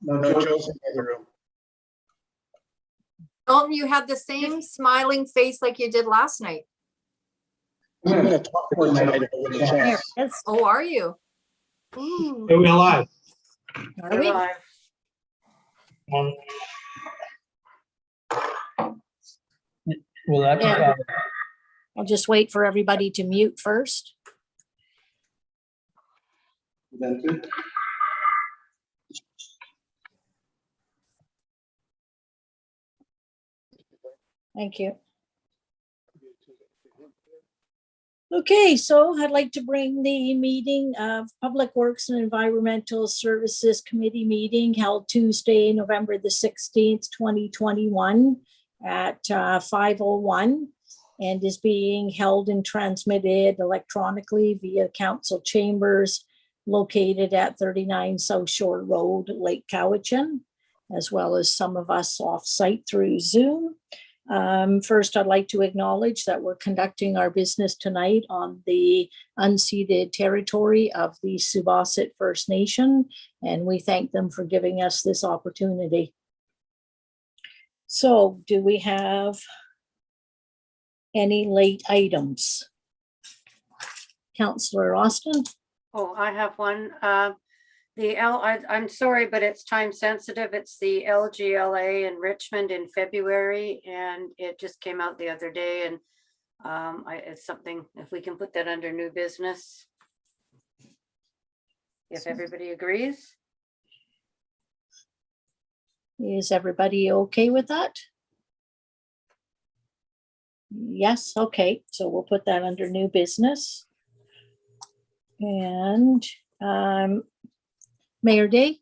No, Joe's in the other room. Dalton, you had the same smiling face like you did last night. I'm going to talk to tonight over the chat. Yes. Oh, are you? Ooh. Are we alive? Are we? Well, that's Yeah. I'll just wait for everybody to mute first. That's it. Thank you. Okay, so I'd like to bring the meeting of Public Works and Environmental Services Committee meeting held Tuesday, November the 16th, 2021 at 5:01 and is being held and transmitted electronically via council chambers located at 39 South Shore Road, Lake Cowichan, as well as some of us off-site through Zoom. First, I'd like to acknowledge that we're conducting our business tonight on the unceded territory of the Subassit First Nation, and we thank them for giving us this opportunity. So, do we have any late items? Councillor Austin? Oh, I have one. I'm sorry, but it's time sensitive. It's the LGLA in Richmond in February, and it just came out the other day. And it's something, if we can put that under new business, if everybody agrees. Is everybody okay with that? Yes, okay, so we'll put that under new business. And Mayor Day?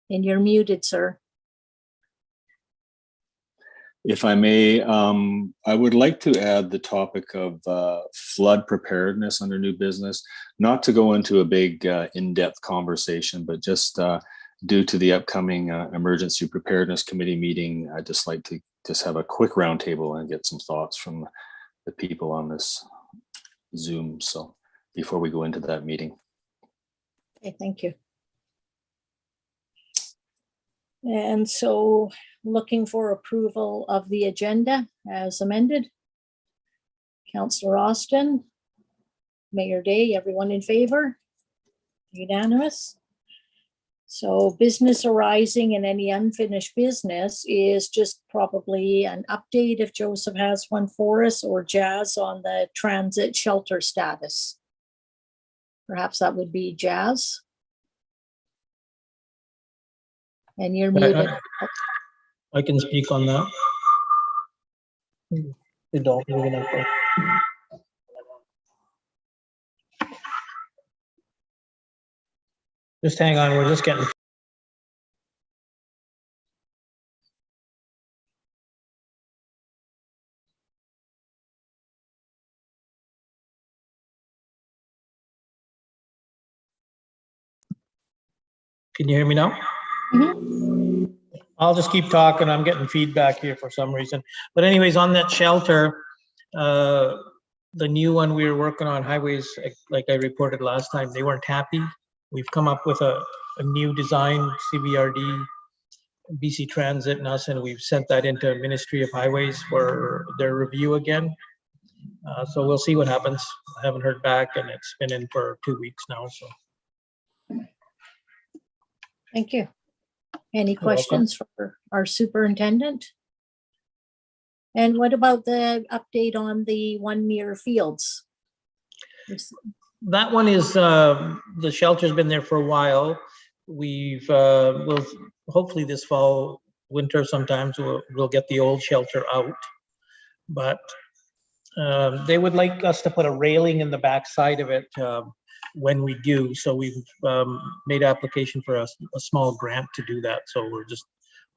And you're muted, sir. If I may, I would like to add the topic of flood preparedness under new business, not to go into a big in-depth conversation, but just due to the upcoming Emergency Preparedness Committee meeting, I'd just like to just have a quick roundtable and get some thoughts from the people on this Zoom. So before we go into that meeting. Okay, thank you. And so looking for approval of the agenda as amended. Councillor Austin, Mayor Day, everyone in favor? Unanimous. So business arising and any unfinished business is just probably an update if Joseph has one for us, or Jazz on the transit shelter status. Perhaps that would be Jazz. And you're muted. I can speak on that. They don't. We're gonna go. Just hang on. We're just getting. Can you hear me now? Mhm. I'll just keep talking. I'm getting feedback here for some reason. But anyways, on that shelter, the new one we were working on, Highways, like I reported last time, they weren't happy. We've come up with a new design, CBRD, BC Transit and us, and we've sent that into Ministry of Highways for their review again. So we'll see what happens. I haven't heard back, and it's been in for 2 weeks now, so. Thank you. Any welcome. questions for our superintendent? And what about the update on the one near Fields? That one is, the shelter's been there for a while. We've, we'll, hopefully this fall, winter sometimes, we'll get the old shelter out. But they would like us to put a railing in the back side of it when we do. So we've made application for a small grant to do that. So we're just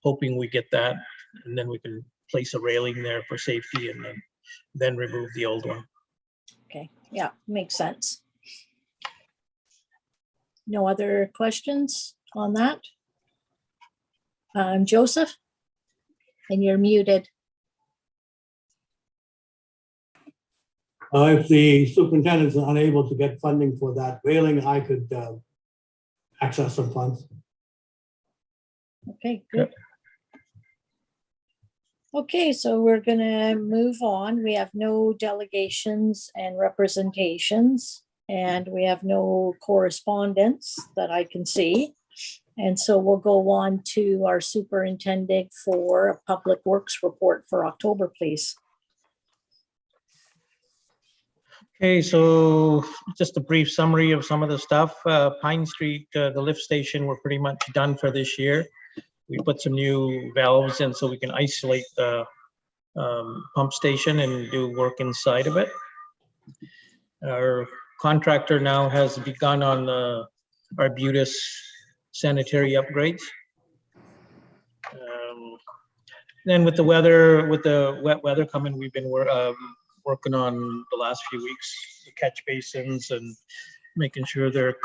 hoping we get that, and then we can place a railing there for safety, and then remove the old one. Okay, yeah, makes sense. No other questions on that? Joseph? And you're muted. If the superintendent is unable to get funding for that railing, I could access some funds. Okay, good. Okay, so we're gonna move on. We have no delegations and representations, and we have no correspondence that I can see. And so we'll go on to our superintendent for a Public Works report for October, please. Okay, so just a brief summary of some of the stuff. Pine Street, the lift station, we're pretty much done for this year. We put some new valves in so we can isolate the pump station and do work inside of it. Our contractor now has begun on the Arbutus sanitary upgrades. Then with the weather, with the wet weather coming, we've been working on the last few weeks, the catch basins and making sure they're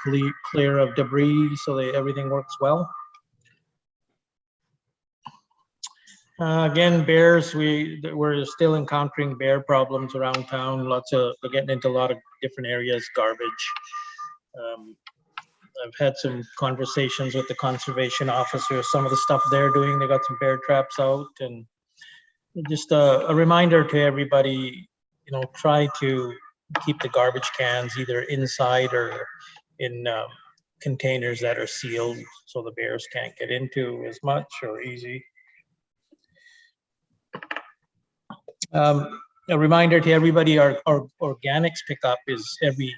clear of debris so that everything works well. Again, bears, we're still encountering bear problems around town. We're getting into a lot of different areas, garbage. I've had some conversations with the conservation officer, some of the stuff they're doing. They got some bear traps out, and just a reminder to everybody, you know, try to keep the garbage cans either inside or in containers that are sealed so the bears can't get into as much or easy. A reminder to everybody, our organics pickup is every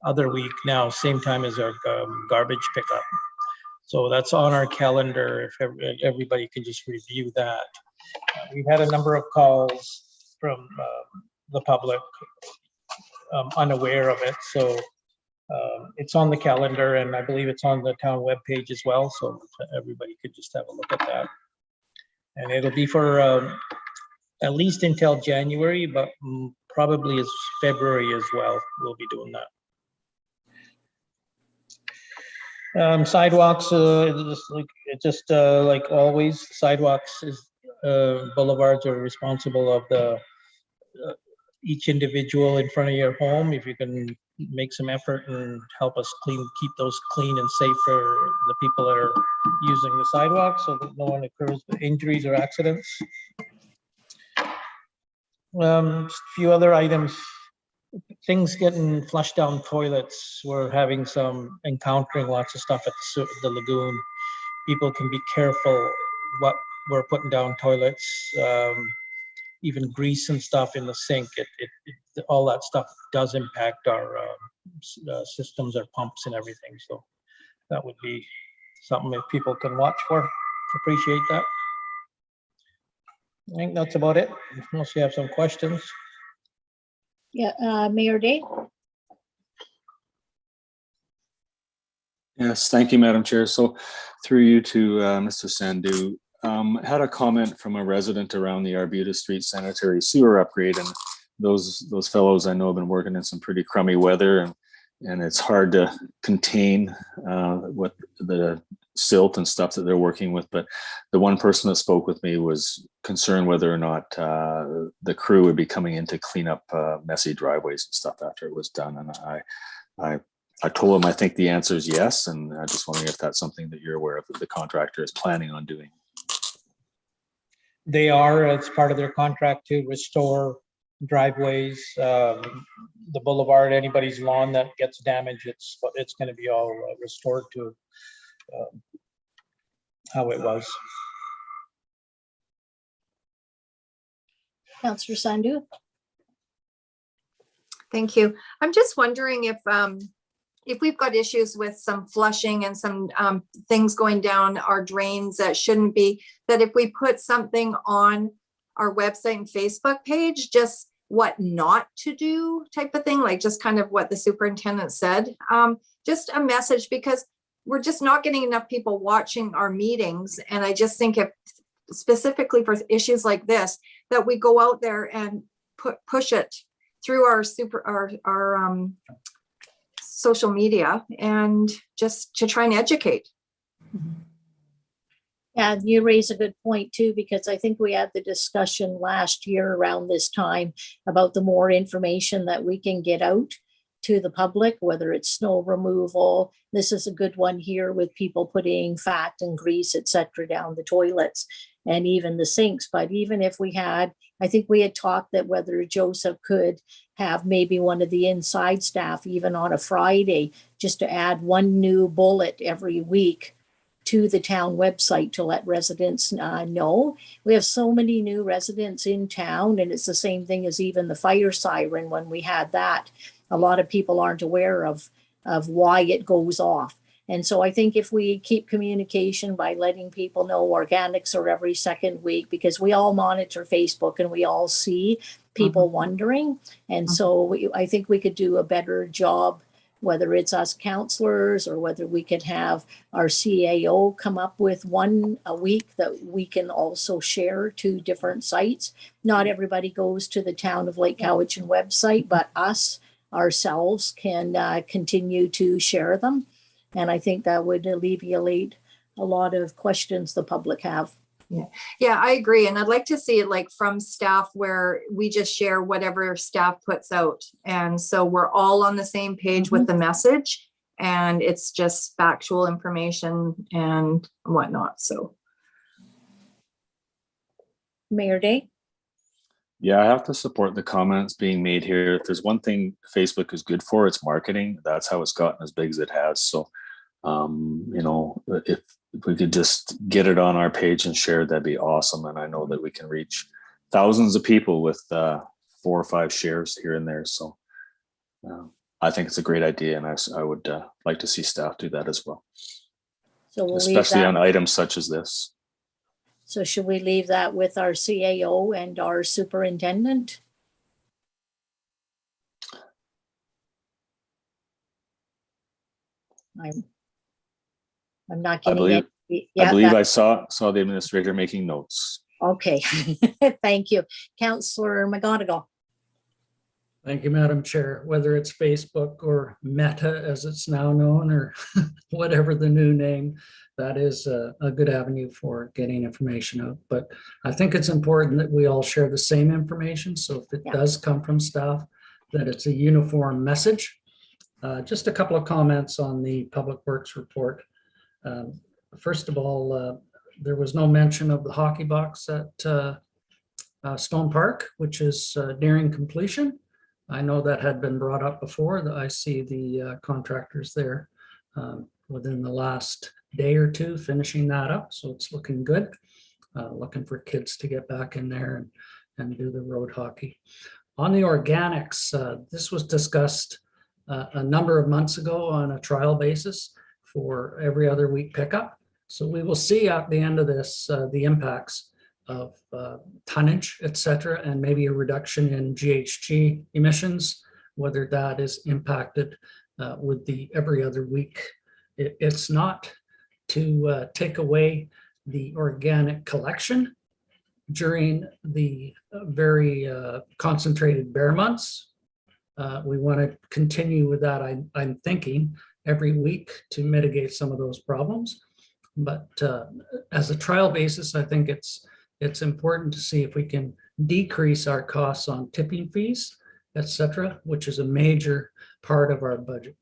other week now, same time as our garbage pickup. So that's on our calendar. If everybody can just review that. We've had a number of calls from the public unaware of it. So it's on the calendar, and I believe it's on the town webpage as well. So everybody could just have a look at that. And it'll be for at least until January, but probably as February as well. We'll be doing that. Sidewalks, just like always, sidewalks is boulevards are responsible of the each individual in front of your home. If you can make some effort and help us keep those clean and safe for the people that are using the sidewalks, so that no one occurs with injuries or accidents. Just a few other items. Things getting flushed down toilets. We're encountering lots of stuff at the lagoon. People can be careful what we're putting down toilets. Even grease and stuff in the sink. All that stuff does impact our systems, our pumps and everything. So that would be something if people can watch for. Appreciate that. I think that's about it, unless you have some questions. Yeah, Mayor Day. Yes, thank you, Madam Chair. So through you to Mr. Sandhu, had a comment from a resident around the Arbutus Street sanitary sewer upgrade, and those fellows I know have been working in some pretty crummy weather, and it's hard to contain what the silt and stuff that they're working with. But the one person that spoke with me was concerned whether or not the crew would be coming in to clean up messy driveways and stuff after it was done. And I told him I think the answer is yes, and I'm just wondering if that's something that you're aware of that the contractor is planning on doing. They are, it's part of their contract to restore driveways, the boulevard, anybody's lawn that gets damaged, it's going to be all restored to how it was. Councillor Sandhu. Thank you. I'm just wondering if we've got issues with some flushing and some things going down our drains that shouldn't be, that if we put something on our website and Facebook page, just what not to do type of thing, like just kind of what the superintendent said, just a message, because we're just not getting enough people watching our meetings. And I just think if specifically for issues like this, that we go out there and push it through our social media and just to try and educate. Yeah, you raise a good point too, because I think we had the discussion last year around this time about the more information that we can get out to the public, whether it's snow removal. This is a good one here with people putting fat and grease, etc., down the toilets and even the sinks. But even if we had, I think we had talked that whether Joseph could have maybe one of the inside staff, even on a Friday, just to add one new bullet every week to the town website to let residents know. We have so many new residents in town, and it's the same thing as even the fire siren when we had that. A lot of people aren't aware of why it goes off. And so I think if we keep communication by letting people know organics are every second week, because we all monitor Facebook and we all see people wondering. And so I think we could do a better job, whether it's us counselors or whether we could have our CAO come up with one a week that we can also share to different sites. Not everybody goes to the Town of Lake Cowichan website, but us ourselves can continue to share them. And I think that would alleviate a lot of questions the public have. Yeah, I agree. And I'd like to see it like from staff where we just share whatever staff puts out. And so we're all on the same page with the message, and it's just factual information and whatnot. So. Mayor Day? Yeah, I have to support the comments being made here. If there's one thing Facebook is good for, it's marketing. That's how it's gotten as big as it has. So, you know, if we could just get it on our page and share, that'd be awesome. And I know that we can reach thousands of people with 4 or 5 shares here and there. So I think it's a great idea. And I would like to see staff do that as well. So we'll especially on items such as this. So should we leave that with our CAO and our superintendent? I'm not I getting believe, it. I believe I saw the administrator making notes. Okay, thank you. Councillor McGonigal. Thank you, Madam Chair. Whether it's Facebook or Meta, as it's now known, or whatever the new name, that is a good avenue for getting information out. But I think it's important that we all share the same information. So if it does come from staff, that it's a uniform message. Just a couple of comments on the Public Works report. First of all, there was no mention of the hockey box at Stone Park, which is nearing completion. I know that had been brought up before. That I see the contractors there within the last day or two finishing that up. So it's looking good. Looking for kids to get back in there and do the road hockey. On the organics, this was discussed a number of months ago on a trial basis for every other week pickup. So we will see at the end of this the impacts of tonnage, et cetera, and maybe a reduction in GHG emissions, whether that is impacted with the every other week. It's not to take away the organic collection during the very concentrated bear months. We want to continue with that, I'm thinking, every week to mitigate some of those problems. But as a trial basis, I think it's important to see if we can decrease our costs on tipping fees, et cetera, which is a major part of our budget.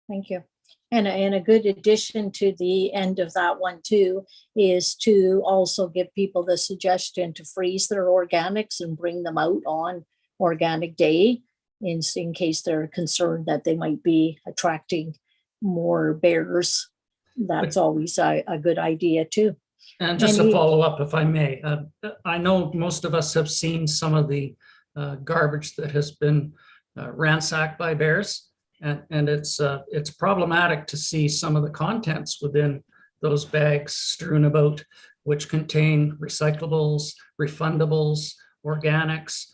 Thank you. And a good addition to the end of that one too is to also give people the suggestion to freeze their organics and bring them out on organic day in case they're concerned that they might be attracting more bears. That's always a good idea too. And just to follow up, if I may, I know most of us have seen some of the garbage that has been ransacked by bears. And it's problematic to see some of the contents within those bags strewn about, which contain recyclables, refundables, organics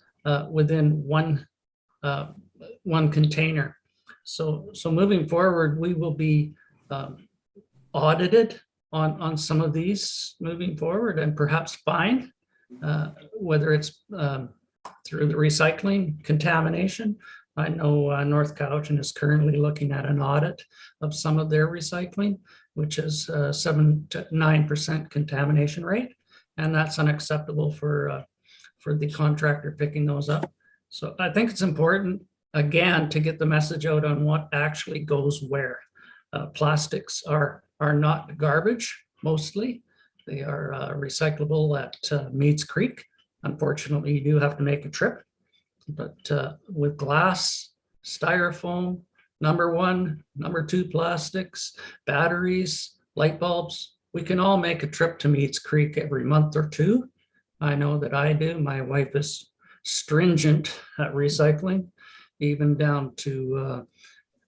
within one container. So moving forward, we will be audited on some of these moving forward, and perhaps fined, whether it's through the recycling contamination. I know North Cowichan is currently looking at an audit of some of their recycling, which is 7 to 9% contamination rate, and that's unacceptable for the contractor picking those up. So I think it's important again, to get the message out on what actually goes where. Plastics are not garbage mostly. They are recyclable at Meads Creek. Unfortunately, you do have to make a trip, but with glass, styrofoam, number 1, number 2 plastics, batteries, light bulbs, we can all make a trip to Meads Creek every month or 2. I know that I do. My wife is stringent at recycling, even down to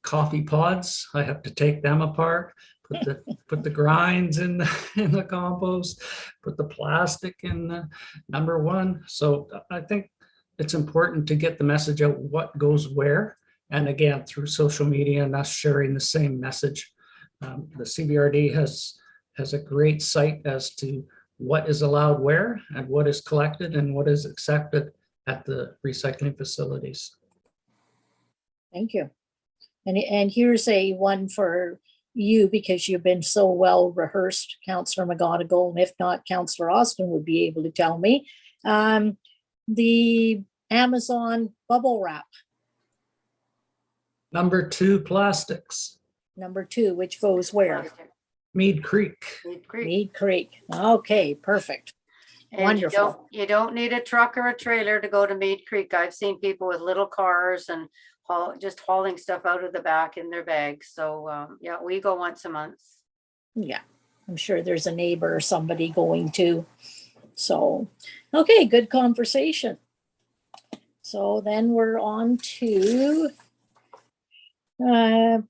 coffee pods. I have to take them apart, put the grinds in the compost, put the plastic in the number 1. So I think it's important to get the message out what goes where. And again, through social media and us sharing the same message. The CBRD has a great site as to what is allowed where and what is collected and what is accepted at the recycling facilities. Thank you. And here's a one for you, because you've been so well rehearsed, Councillor McGonigal, and if not, Councillor Austin would be able to tell me. The Amazon bubble wrap, Number 2, plastics. number 2, which goes where? Mead Creek. Mead Creek. Mead Creek. Okay, perfect. And Wonderful. you don't need a truck or a trailer to go to Mead Creek. I've seen people with little cars and just hauling stuff out of the back in their bags. So yeah, we go once a month. Yeah, I'm sure there's a neighbor or somebody going to. So, okay, good conversation. So then we're on to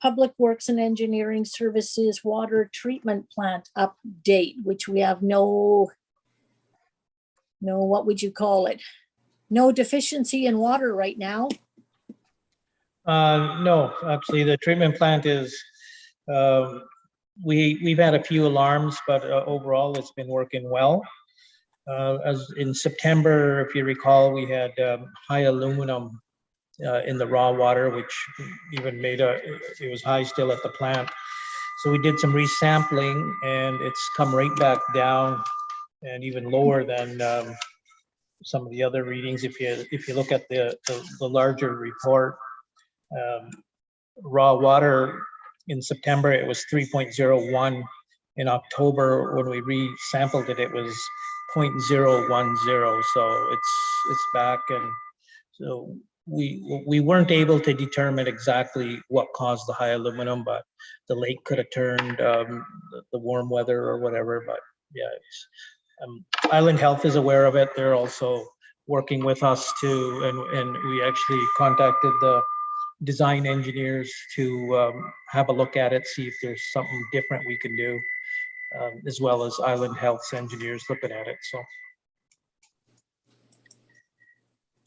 Public Works and Engineering Services Water Treatment Plant update, which we have no, what would you call it? No deficiency in water right now. No, actually, the treatment plant is, we've had a few alarms, but overall it's been working well. As in September, if you recall, we had high aluminum in the raw water, which even made it was high still at the plant. So we did some resampling and it's come right back down and even lower than some of the other readings. If you look at the larger report, raw water in September, it was 3.01. In October, when we resampled it, it was 0.010. So it's back, and so we weren't able to determine exactly what caused the high aluminum, but the lake could have turned the warm weather or whatever. But yeah, Island Health is aware of it. They're also working with us too, and we actually contacted the design engineers to have a look at it, see if there's something different we can do, as well as Island Health's engineers looking at it. So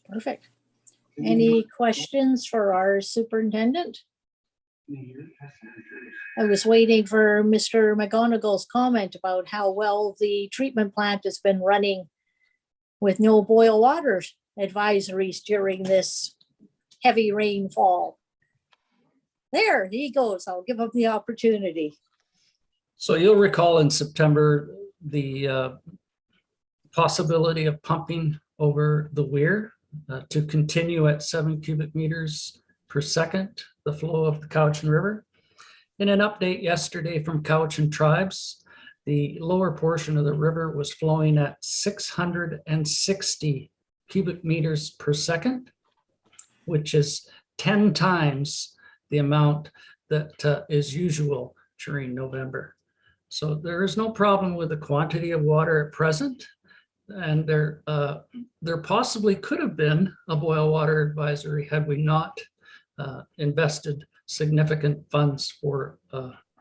Perfect. Any questions for our superintendent? I was waiting for Mr. McGonigal's comment about how well the treatment plant has been running with no boil water advisories during this heavy rainfall. There he goes. I'll give him the opportunity. So you'll recall in September, the possibility of pumping over the weir to continue at 7 cubic meters per second, the flow of the Cowichan River. In an update yesterday from Cowichan Tribes, the lower portion of the river was flowing at 660 cubic meters per second, which is 10 times the amount that is usual during November. So there is no problem with the quantity of water at present. And there possibly could have been a boil water advisory had we not invested significant funds for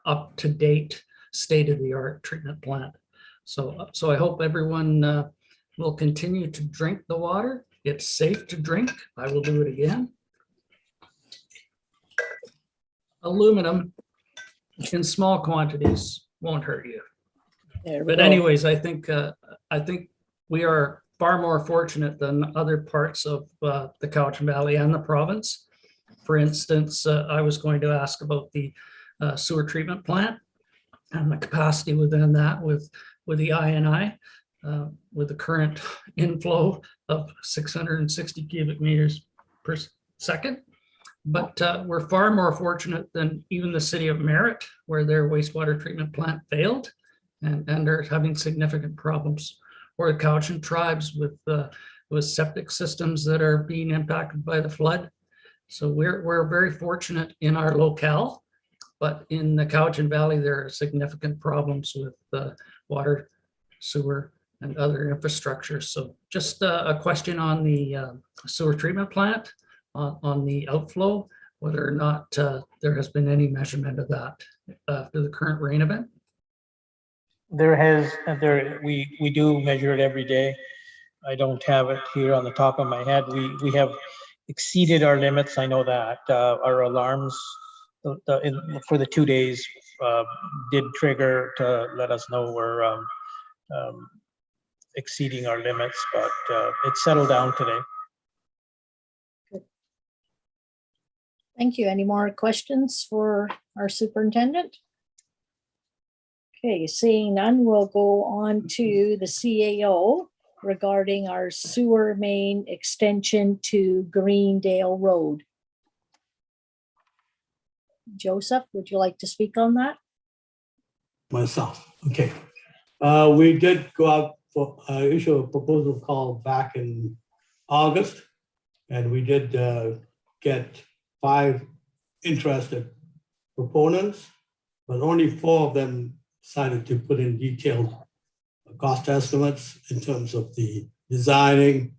up-to-date state-of-the-art treatment plant. So I hope everyone will continue to drink the water. It's safe to drink. I will do it again. Aluminum in small quantities won't hurt you. But anyways, I think we are far more fortunate than other parts of the Cowichan Valley and the province. For instance, I was going to ask about the sewer treatment plant and the capacity within that with the INI, with the current inflow of 660 cubic meters per second. But we're far more fortunate than even the city of Merritt, where their wastewater treatment plant failed and are having significant problems. Or the Cowichan tribes with septic systems that are being impacted by the flood. So we're very fortunate in our locale, but in the Cowichan Valley, there are significant problems with water, sewer, and other infrastructure. So just a question on the sewer treatment plant, on the outflow, whether or not there has been any measurement of that after the current rain event. We do measure it every day. I don't have it here on the top of my head. We have exceeded our limits. I know that our alarms for the 2 days did trigger to let us know we're exceeding our limits, but it's settled down today. Thank you. Any more questions for our superintendent? Okay, seeing none, we'll go on to the CAO regarding our sewer main extension to Greendale Road. Joseph, would you like to speak on that? Myself, okay. We did go out for issue a proposal call back in August, and we did get 5 interested proponents, but only 4 of them decided to put in detailed cost estimates in terms of the designing,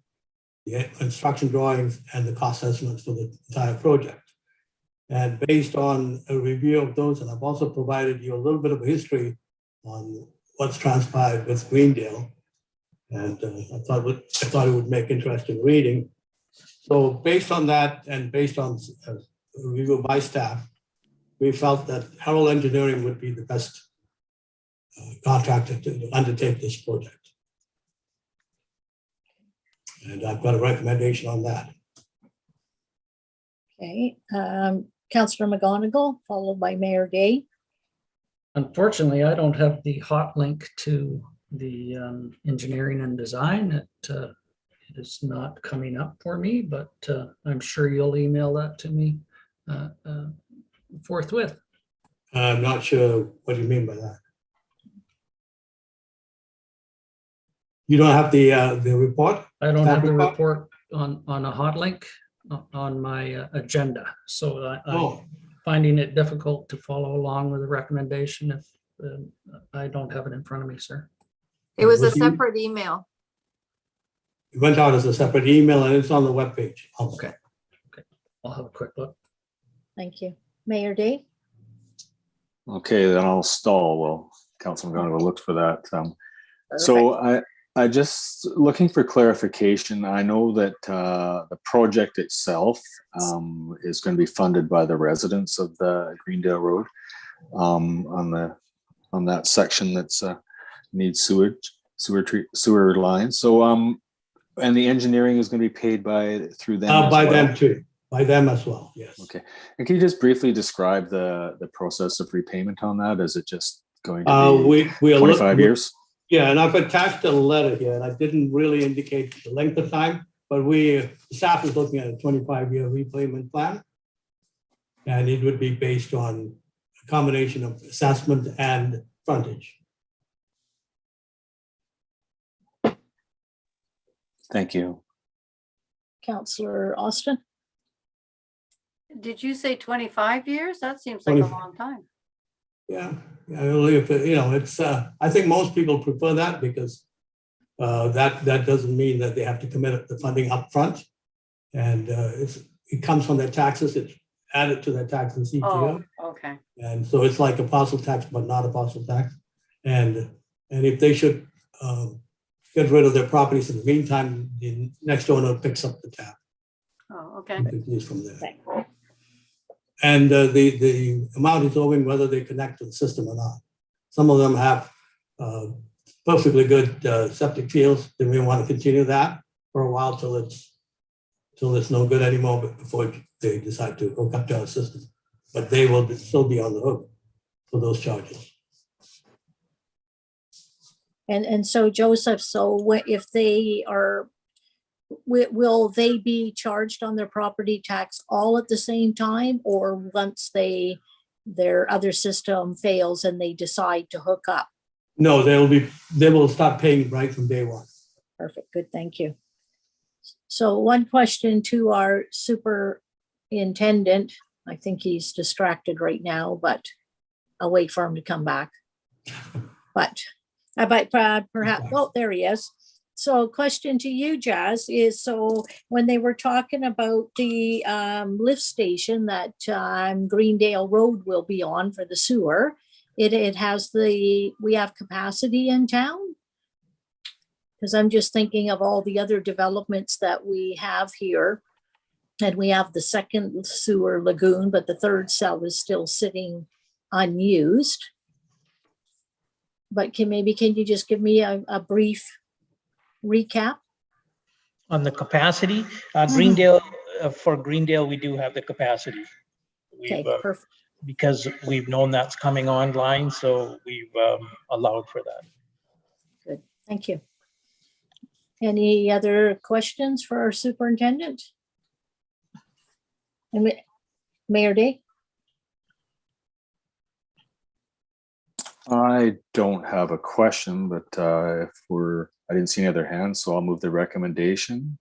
the construction drawings, and the cost estimates for the entire project. And based on a review of those, and I've also provided you a little bit of a history on what's transpired with Greendale, and I thought it would make interesting reading. So based on that, and based on a review by staff, we felt that Herald Engineering would be the best contractor to undertake this project. And I've got a recommendation on that. Okay, Councillor McGonigal, followed by Mayor Day. Unfortunately, I don't have the hot link to the engineering and design. It is not coming up for me, but I'm sure you'll email that to me forthwith. I'm not sure what you mean by that. You don't have the report? I don't have the report on a hot link on my agenda, so I'm finding it difficult to follow along with the recommendation if I don't have it in front of me, sir. It was a separate email. It went out as a separate email and it's on the webpage. Okay. I'll have a quick look. Thank you. Mayor Day. Okay, then I'll stall while Councilman McGonigal looks for that. So I just looking for clarification. I know that the project itself is going to be funded by the residents of the Greendale Road on that section that's needs sewer lines. So and the engineering is going to be paid through them. By them too. By them as well. Yes. Okay. And can you just briefly describe the process of repayment on that? Is it just going to be 25 years? Yeah, and I've attached a letter here, and I didn't really indicate the length of time, but the staff is looking at a 25-year repayment plan, and it would be based on a combination of assessment and frontage. Thank you. Councillor Austin. Did you say 25 years? That seems like a long time. Yeah, I believe it's. I think most people prefer that because that doesn't mean that they have to commit the funding up front, and it comes from their taxes. It's added to their taxes each year. Okay. And so it's like a parcel tax, but not a parcel tax. And if they should get rid of their properties in the meantime, the next owner picks up the tab. Oh, okay. Continues from there. And the amount is owing whether they connect to the system or not. Some of them have perfectly good septic fields. They may want to continue that for a while till it's no good anymore before they decide to hook up to our system. But they will still be on the hook for those charges. And so Joseph, so if they are will they be charged on their property tax all at the same time, or once their other system fails and they decide to hook up? No, they will start paying right from day one. Perfect, good, thank you. So one question to our superintendent. I think he's distracted right now, but I'll wait for him to come back. But perhaps, oh, there he is. So question to you, Jazz, is so when they were talking about the lift station that Greendale Road will be on for the sewer, it has we have capacity in town? Because I'm just thinking of all the other developments that we have here. And we have the second sewer lagoon, but the third cell is still sitting unused. But can you just give me a brief recap? On the capacity, Greendale, for Greendale, we do have the capacity. Okay, perfect. Because we've known that's coming online, so we've allowed for that. Good, thank you. Any other questions for our superintendent? And Mayor Day? I don't have a question, but I didn't see any other hands, so I'll move the recommendation.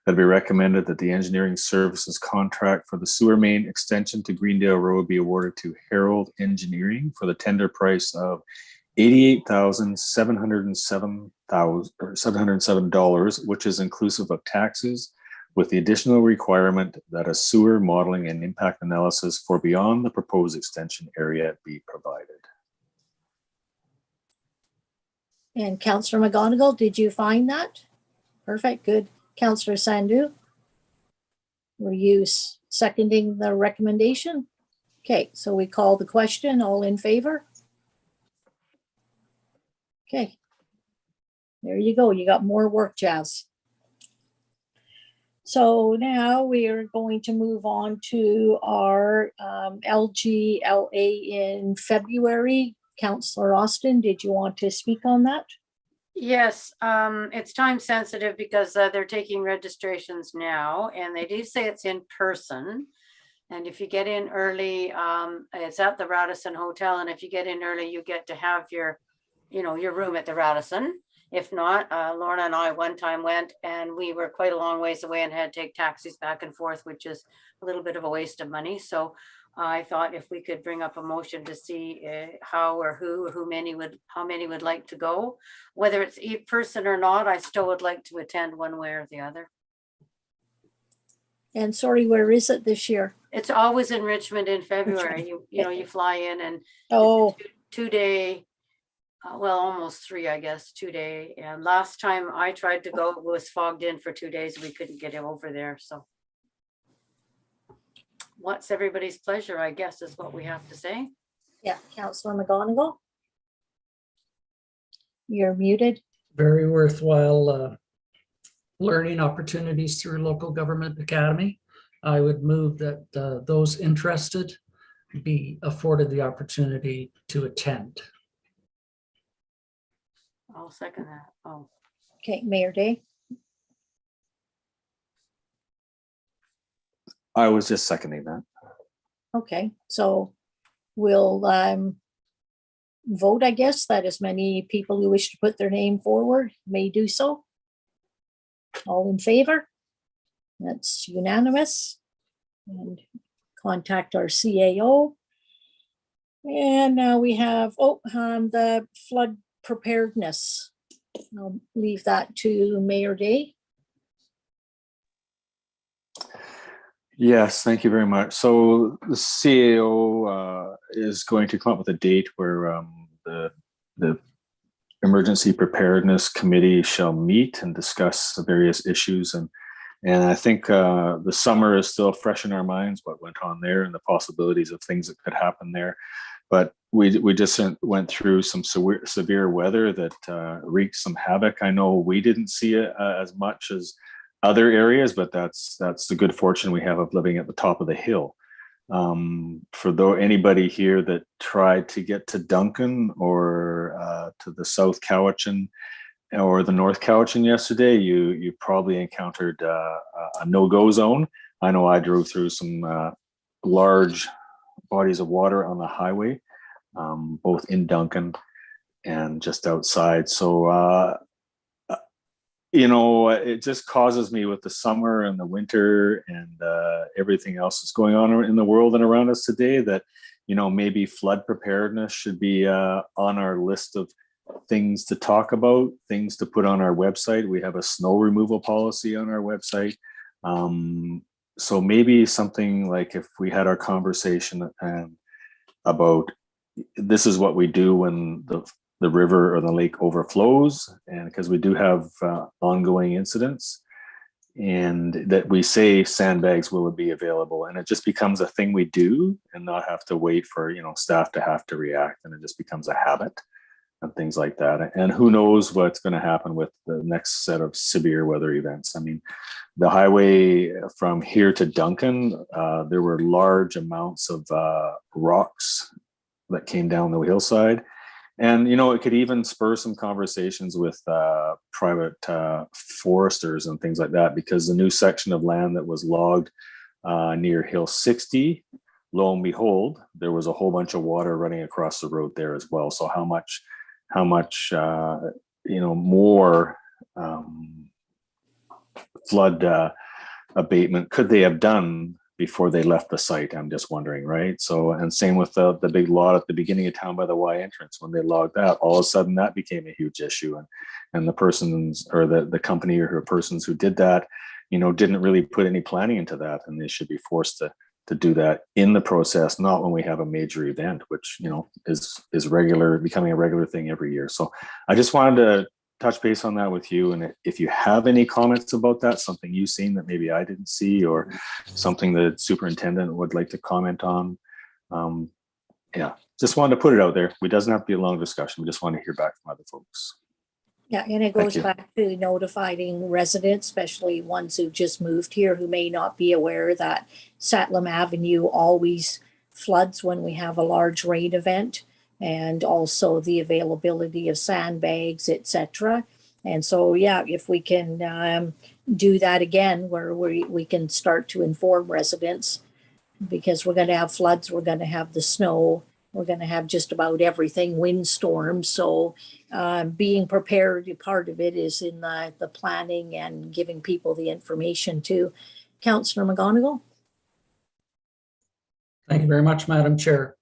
That'd be recommended that the engineering services contract for the sewer main extension to Greendale Road be awarded to Herald Engineering for the tender price of $88,707, which is inclusive of taxes, with the additional requirement that a sewer modeling and impact analysis for beyond the proposed extension area be provided. And Councillor McGonigal, did you find that? Perfect, good. Councillor Sandhu, were you seconding the recommendation? Okay, so we call the question. All in favor? Okay. There you go. You got more work, Jazz. So now we are going to move on to our LGLA in February. Councillor Austin, did you want to speak on that? Yes, it's time sensitive because they're taking registrations now, and they do say it's in person. And if you get in early, it's at the Radisson Hotel. And if you get in early, you get to have your room at the Radisson. If not, Lorna and I one time went, and we were quite a long ways away and had to take taxis back and forth, which is a little bit of a waste of money. So I thought if we could bring up a motion to see how many would like to go, whether it's in person or not, I still would like to attend one way or the other. And sorry, where is it this year? It's always in Richmond in February. You fly in, and oh, 2 day, well, almost 3, I guess, 2 day. And last time I tried to go, it was fogged in for 2 days. We couldn't get over there. So what's everybody's pleasure, I guess, is what we have to say. Yeah, Councillor McGonigal. You're muted. Very worthwhile learning opportunities through Local Government Academy. I would move that those interested be afforded the opportunity to attend. I'll second that. Oh, Okay, Mayor Day. I was just seconding that. Okay, so we'll vote, I guess, that as many people who wish to put their name forward may do so. All in favor? That's unanimous. And contact our CAO. And now we have, the flood preparedness. I'll leave that to Mayor Day. Yes, thank you very much. So the CAO is going to come up with a date where the Emergency Preparedness Committee shall meet and discuss the various issues. And I think the summer is still fresh in our minds, what went on there and the possibilities of things that could happen there. But we just went through some severe weather that wreaked some havoc. I know we didn't see it as much as other areas, but that's the good fortune we have of living at the top of the hill. For anybody here that tried to get to Duncan or to the South Cowichan or the North Cowichan yesterday, you probably encountered a no-go zone. I know I drove through some large bodies of water on the highway, both in Duncan and just outside. So, it just causes me with the summer and the winter and everything else that's going on in the world and around us today that, maybe flood preparedness should be on our list of things to talk about, things to put on our website. We have a snow removal policy on our website. So maybe something like if we had our conversation about this is what we do when the river or the lake overflows, and because we do have ongoing incidents, and that we say sandbags will be available, and it just becomes a thing we do and not have to wait for staff to have to react, and it just becomes a habit and things like that. And who knows what's going to happen with the next set of severe weather events. I mean, the highway from here to Duncan, there were large amounts of rocks that came down the hillside. And, it could even spur some conversations with private foresters and things like that, because the new section of land that was logged near Hill 60, lo and behold, there was a whole bunch of water running across the road there as well. So how much more flood abatement could they have done before they left the site? I'm just wondering, right? So, and same with the big lot at the beginning of town by the Y entrance, when they logged that, all of a sudden that became a huge issue, and the persons or the company or persons who did that, didn't really put any planning into that, and they should be forced to do that in the process, not when we have a major event, which is regular, becoming a regular thing every year. So I just wanted to touch base on that with you, and if you have any comments about that, something you've seen that maybe I didn't see, or something the superintendent would like to comment on, just wanted to put it out there. It doesn't have to be a long discussion. We just want to hear back from other folks. Yeah, and it goes back to notifying residents, especially ones who've just moved here, who may not be aware that Satlam Avenue always floods when we have a large rain event, and also the availability of sandbags, etc. And so, if we can do that again, where we can start to inform residents, because we're going to have floods, we're going to have the snow, we're going to have just about everything, windstorms. So being prepared, part of it is in the planning and giving people the information too. Councillor McGonigal. Thank you very much, Madam Chair.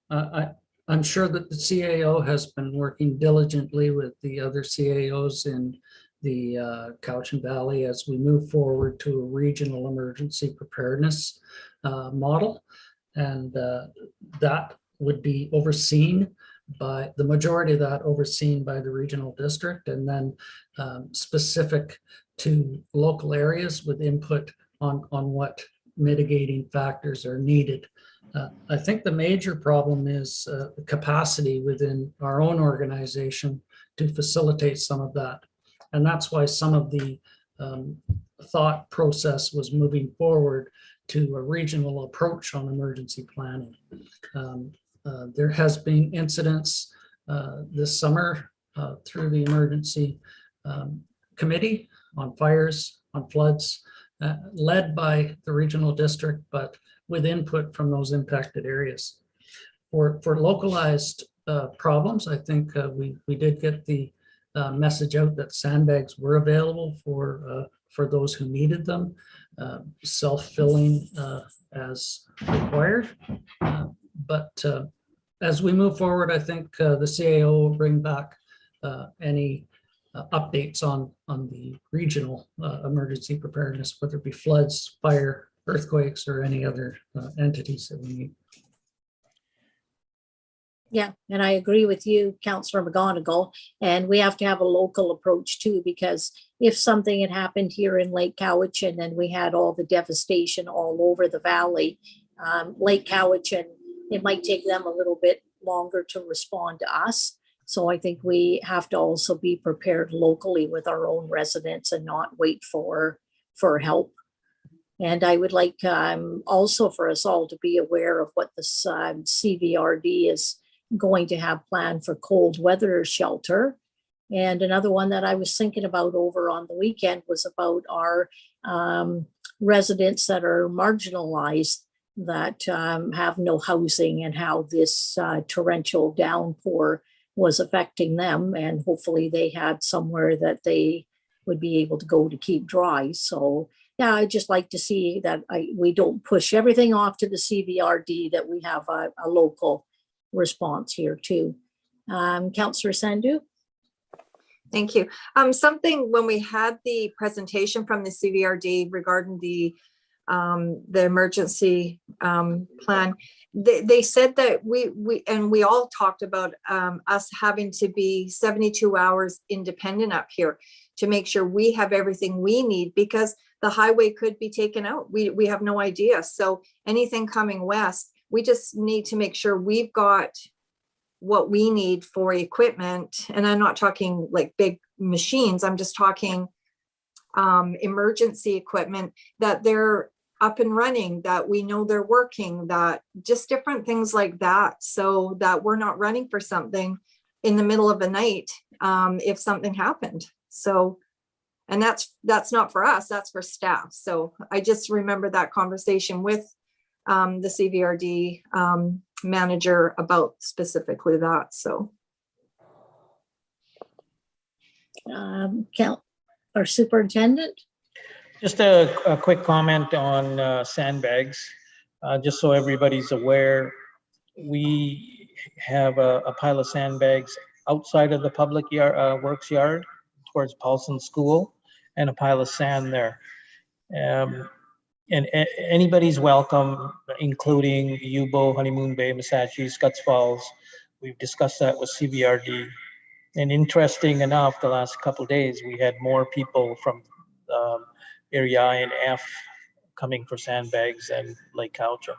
I'm sure that the CAO has been working diligently with the other CAOs in the Cowichan Valley as we move forward to a regional emergency preparedness model. And that would be overseen by the majority of that overseen by the regional district, and then specific to local areas with input on what mitigating factors are needed. I think the major problem is capacity within our own organization to facilitate some of that. And that's why some of the thought process was moving forward to a regional approach on emergency planning. There has been incidents this summer through the emergency committee on fires, on floods, led by the regional district, but with input from those impacted areas. For localized problems, I think we did get the message out that sandbags were available for those who needed them, self-filling as required. But as we move forward, I think the CAO will bring back any updates on the regional emergency preparedness, whether it be floods, fire, earthquakes, or any other entities that we need. Yeah, and I agree with you, Councillor McGonigal, and we have to have a local approach too, because if something had happened here in Lake Cowichan and we had all the devastation all over the valley, Lake Cowichan, it might take them a little bit longer to respond to us. So I think we have to also be prepared locally with our own residents and not wait for help. And I would like also for us all to be aware of what the CVRD is going to have planned for cold weather shelter. And another one that I was thinking about over on the weekend was about our residents that are marginalized, that have no housing, and how this torrential downpour was affecting them. And hopefully they had somewhere that they would be able to go to keep dry. So yeah, I'd just like to see that we don't push everything off to the CVRD, that we have a local response here too. Councillor Sandhu? Thank you. Something when we had the presentation from the CVRD regarding the emergency plan, they said that we all talked about us having to be 72 hours independent up here to make sure we have everything we need, because the highway could be taken out. We have no idea. So anything coming west, we just need to make sure we've got what we need for equipment. And I'm not talking like big machines. I'm just talking emergency equipment, that they're up and running, that we know they're working, that just different things like that, so that we're not running for something in the middle of the night if something happened. So, and that's not for us, that's for staff. So I just remember that conversation with the CVRD manager about specifically that. So our superintendent? Just a quick comment on sandbags, just so everybody's aware. We have a pile of sandbags outside of the public works yard towards Paulson School, and a pile of sand there. And anybody's welcome, including Yubo, Honeymoon Bay, Massachi, Scotts Falls. We've discussed that with CVRD. And interesting enough, the last couple of days, we had more people from Area I and F coming for sandbags and Lake Coucha,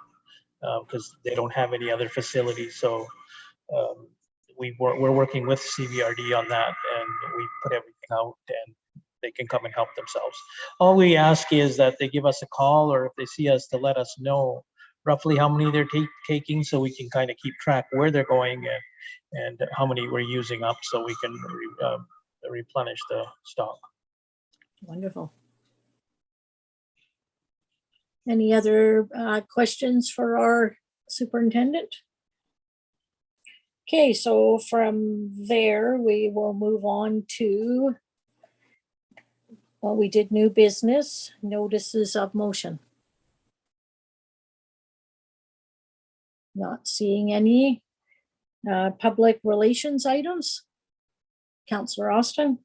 because they don't have any other facilities. So we're working with CVRD on that, and we put everything out, and they can come and help themselves. All we ask is that they give us a call, or if they see us, to let us know roughly how many they're taking, so we can kind of keep track where they're going and how many we're using up, so we can replenish the stock. Wonderful. Any other questions for our superintendent? Okay, so from there, we will move on to, well, we did new business, notices of motion. Not seeing any. Public relations items. Councillor Austin?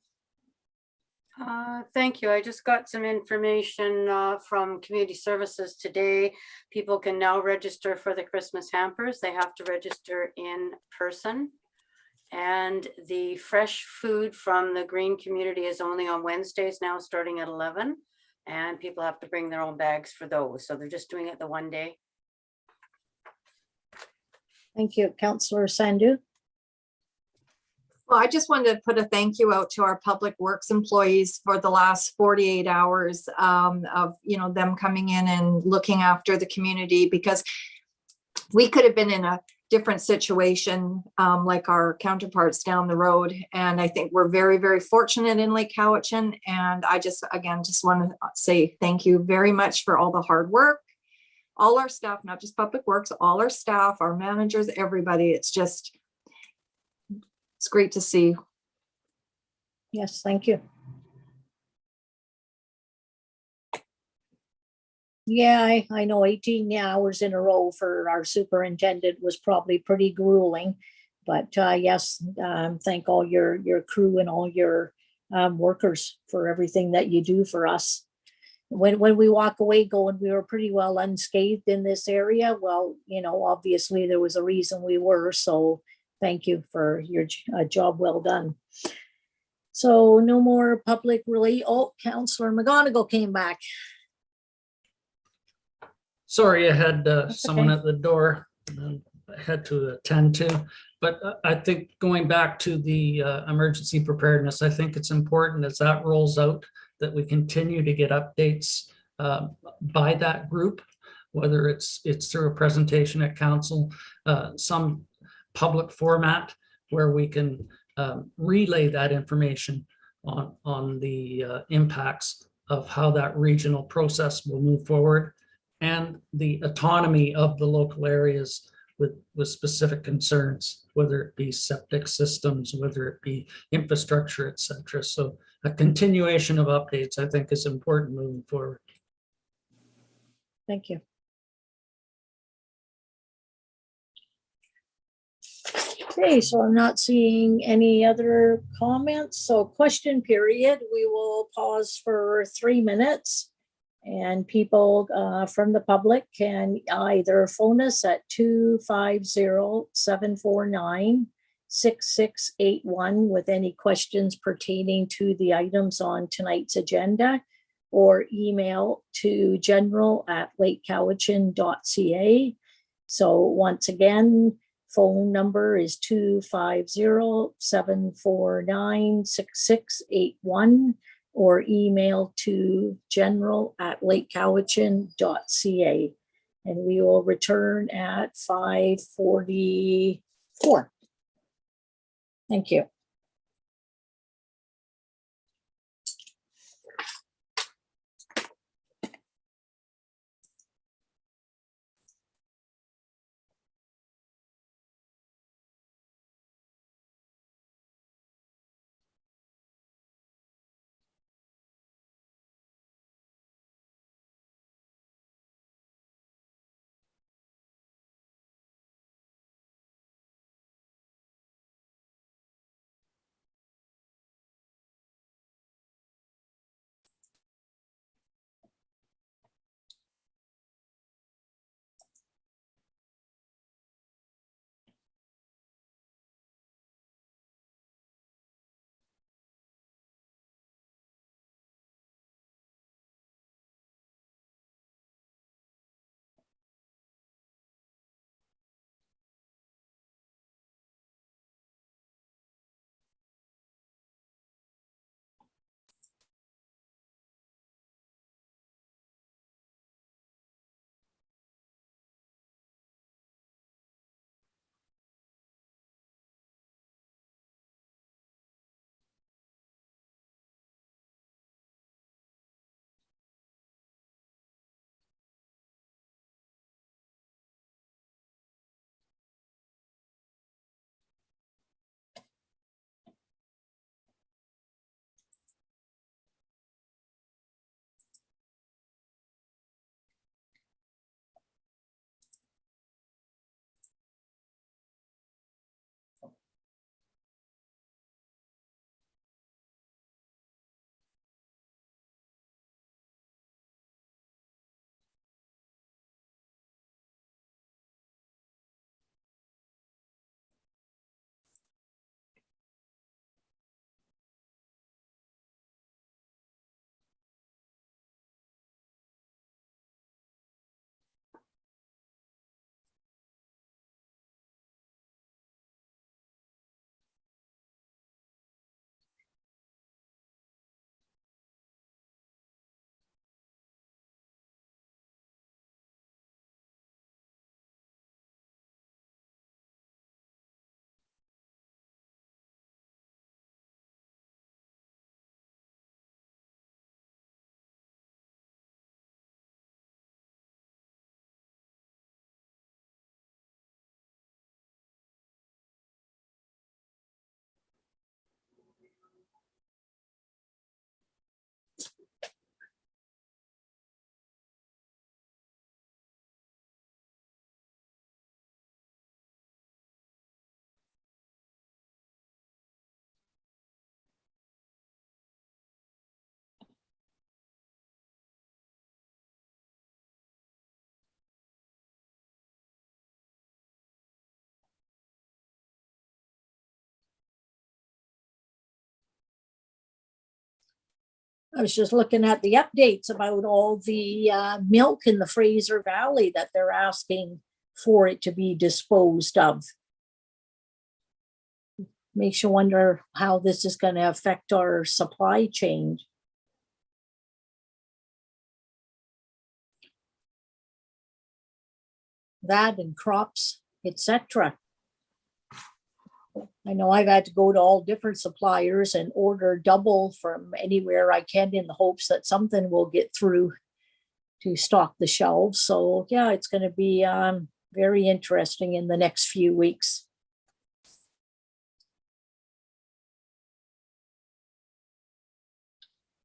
Thank you. I just got some information from Community Services today. People can now register for the Christmas hampers. They have to register in person. And the fresh food from the green community is only on Wednesdays now, starting at 11. And people have to bring their own bags for those. So they're just doing it the one day. Thank you. Councillor Sandhu? Well, I just wanted to put a thank you out to our public works employees for the last 48 hours of them coming in and looking after the community, because we could have been in a different situation like our counterparts down the road. And I think we're very, very fortunate in Lake Cowichan. And I just want to say thank you very much for all the hard work. All our staff, not just public works, all our staff, our managers, everybody. It's great to see. Yes, thank you. Yeah, I know 18 hours in a row for our superintendent was probably pretty grueling, but yes, thank all your crew and all your workers for everything that you do for us. When we walk away going, we were pretty well unscathed in this area. Well, obviously there was a reason we were, so thank you for your job well done. So no more public Oh, Councillor McGonigal came back. Sorry, I had someone okay. at the door I had to attend to. But I think going back to the emergency preparedness, I think it's important as that rolls out that we continue to get updates by that group, whether it's through a presentation at council, some public format where we can relay that information on the impacts of how that regional process will move forward, and the autonomy of the local areas with specific concerns, whether it be septic systems, whether it be infrastructure, et cetera. So a continuation of updates, I think, is important moving forward. Thank you. Okay, so I'm not seeing any other comments. So question period, we will pause for 3 minutes. And people from the public can either phone us at 250-749-6681 with any questions pertaining to the items on tonight's agenda, or email to general@lakecowichan.ca. So once again, phone number is 250-749-6681, or email to general@lakecowichan.ca. And we will return at 5:44. Thank you. I was just looking at the updates about all the milk in the Fraser Valley that they're asking for it to be disposed of. Makes you wonder how this is going to affect our supply chain. That and crops, etc. I know I've had to go to all different suppliers and order double from anywhere I can in the hopes that something will get through to stock the shelves. So yeah, it's going to be very interesting in the next few weeks.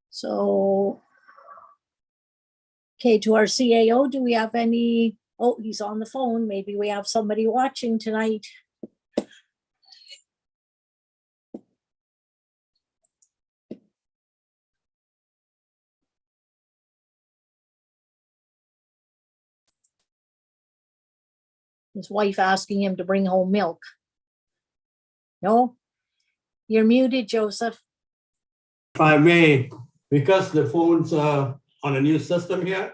So, okay, to our CAO, do we have any? Oh, he's on the phone. Maybe we have somebody watching tonight. His wife asking him to bring home milk. No, you're muted, Joseph. If I may, because the phone's on a new system here,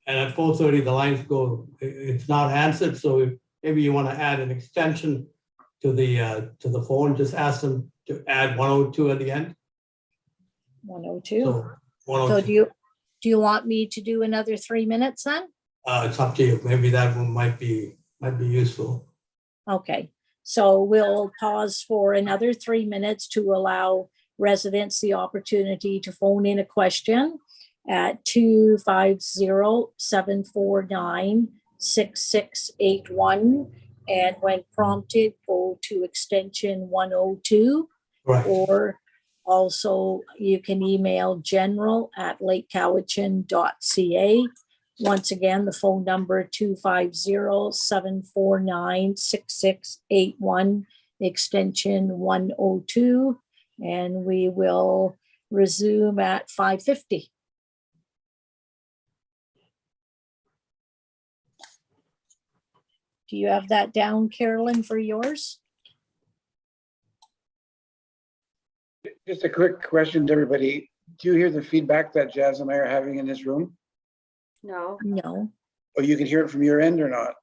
and at 4:30 the lines go, it's not answered, so if maybe you want to add an extension to the phone, just ask them to add 102 at the end. 102. So So 102. do you want me to do another 3 minutes then? It's up to you. Maybe that one might be useful. Okay, so we'll pause for another 3 minutes to allow residents the opportunity to phone in a question at 250-749-6681. And when prompted, go to extension 102. Right. Or also you can email general@lakecowichan.ca. Once again, the phone number 250-749-6681, extension 102, and we will resume at 5:50. Do you have that down, Carolyn, for yours? Just a quick question to everybody. Do you hear the feedback that Jazz and I are having in this room? No. No. Or you can hear it from your end or not?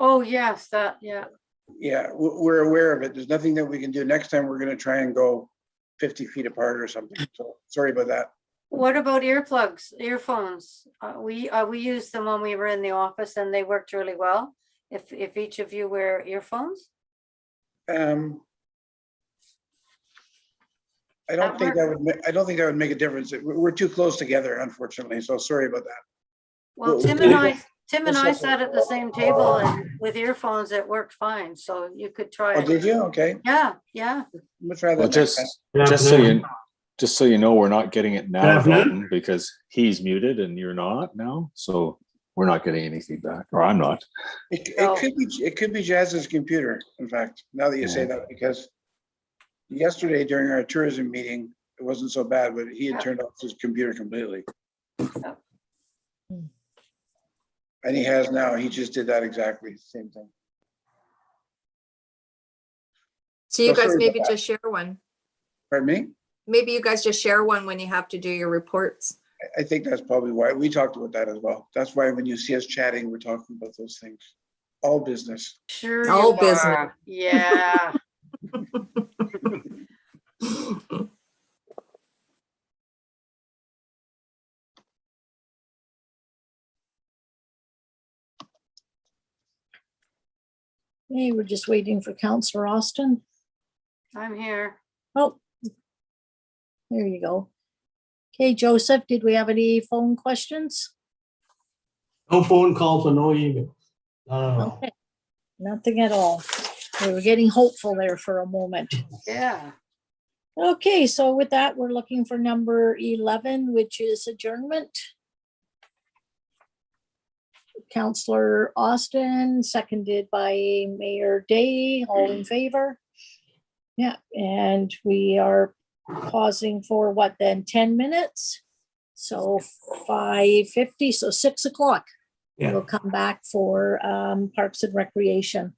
Oh, yes, that, yeah. Yeah, we're aware of it. There's nothing that we can do. Next time, we're gonna try and go 50 feet apart or something. So sorry about that. What about earplugs, earphones? We used them when we were in the office and they worked really well. If each of you wear earphones? I don't think that would make a difference. We're too close together, unfortunately. So sorry about that. Well, Tim and I sat at the same table and with earphones, it worked fine. So you could try Oh, it. did you? Okay. Yeah. We'll try that. Well, next time. just so you know, we're not getting it now, Definitely. Dalton, because he's muted and you're not now. So we're not getting any feedback, or I'm not. It could be Jazz's computer, in fact, now that you say that, because yesterday during our tourism meeting, it wasn't so bad, but he had turned off his computer completely. And he has now. He just did that exactly the same thing. So you So guys sorry maybe about that. just share one. Pardon me? Maybe you guys just share one when you have to do your reports. I think that's probably why we talked about that as well. That's why when you see us chatting, we're talking about those things. All business. Sure. All you business. are. Yeah. Hey, we're just waiting for Councillor Austin. I'm here. Oh, there you go. Okay, Joseph, did we have any phone questions? No phone calls or no emails. Okay, nothing at all. We were getting hopeful there for a moment. Yeah. Okay, so with that, we're looking for number 11, which is adjournment. Councillor Austin, seconded by Mayor Day, all in favor? Yeah, and we are pausing for what then, 10 minutes? So 5:50, so 6 o'clock. Yeah. We'll come back for Parks and Recreation.